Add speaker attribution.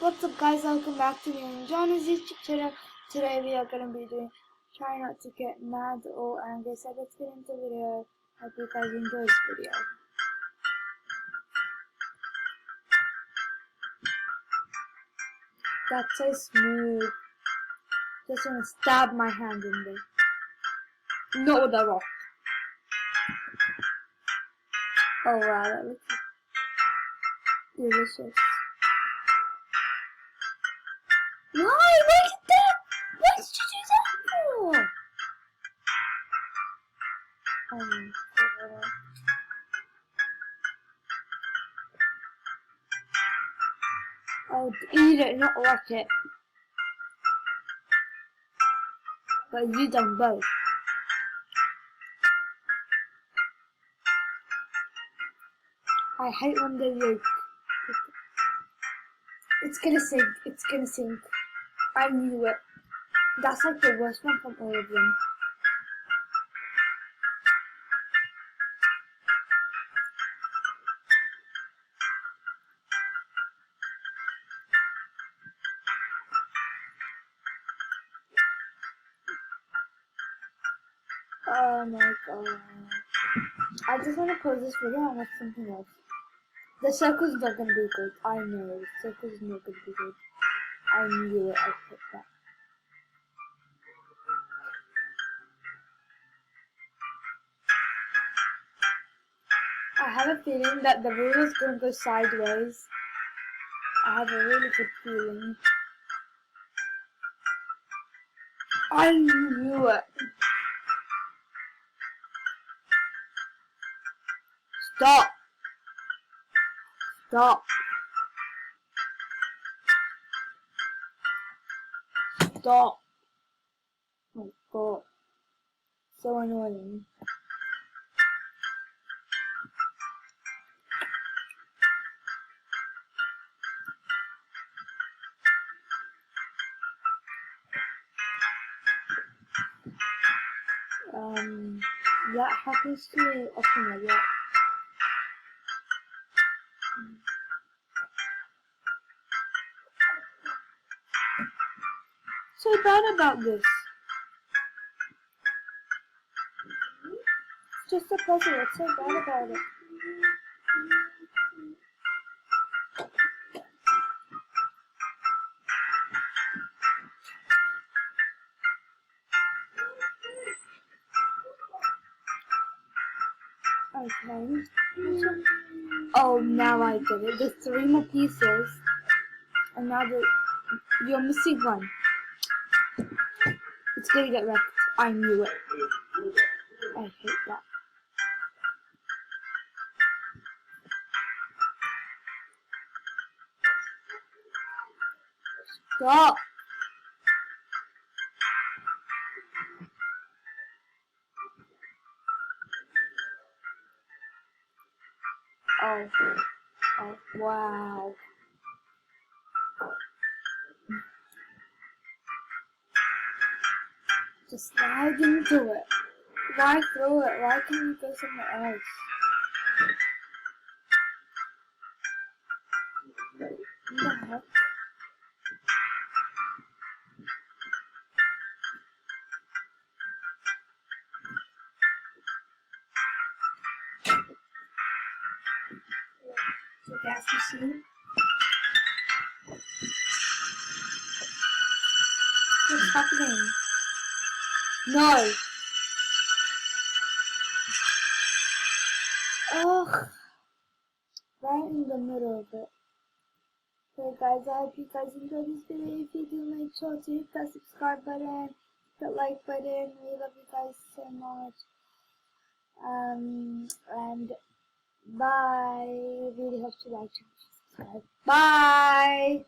Speaker 1: What's up guys, welcome back to me and John's YouTube channel. Today we are going to be doing Try Not to Get Mad or Angry. So let's get into the video. Hope you guys enjoy this video. That's so smooth. Just want to stab my hand in there. Not with a rock. Oh wow, that looks delicious. Why? Look at that! What did you do that for? I'll eat it, not watch it. But you done both. I hate when they yolk. It's gonna sink. It's gonna sink. I knew it. That's like the worst one from all of them. Oh my god. I just want to pause this video and watch something else. The circle's not gonna be good. I know. The circle's not gonna be good. I knew it. I picked that. I have a feeling that the video is gonna go sideways. I have a really good feeling. I knew it. Stop. Stop. Stop. Oh my god. So annoying. That happens to me often a lot. So bad about this. It's just a puzzle. What's so bad about it? Okay. Oh, now I get it. There's 3 more pieces. And now you're missing one. It's gonna get wrecked. I knew it. I hate that. Stop. Oh, wow. Just slide into it. Why throw it? Why can't you go somewhere else? What the heck? The gas machine. What's happening? No! Ugh! Right in the middle of it. So guys, I hope you guys enjoyed this video. If you do, make sure to hit that subscribe button, that like button. We love you guys so much. And bye. Really hope you like and subscribe. Bye!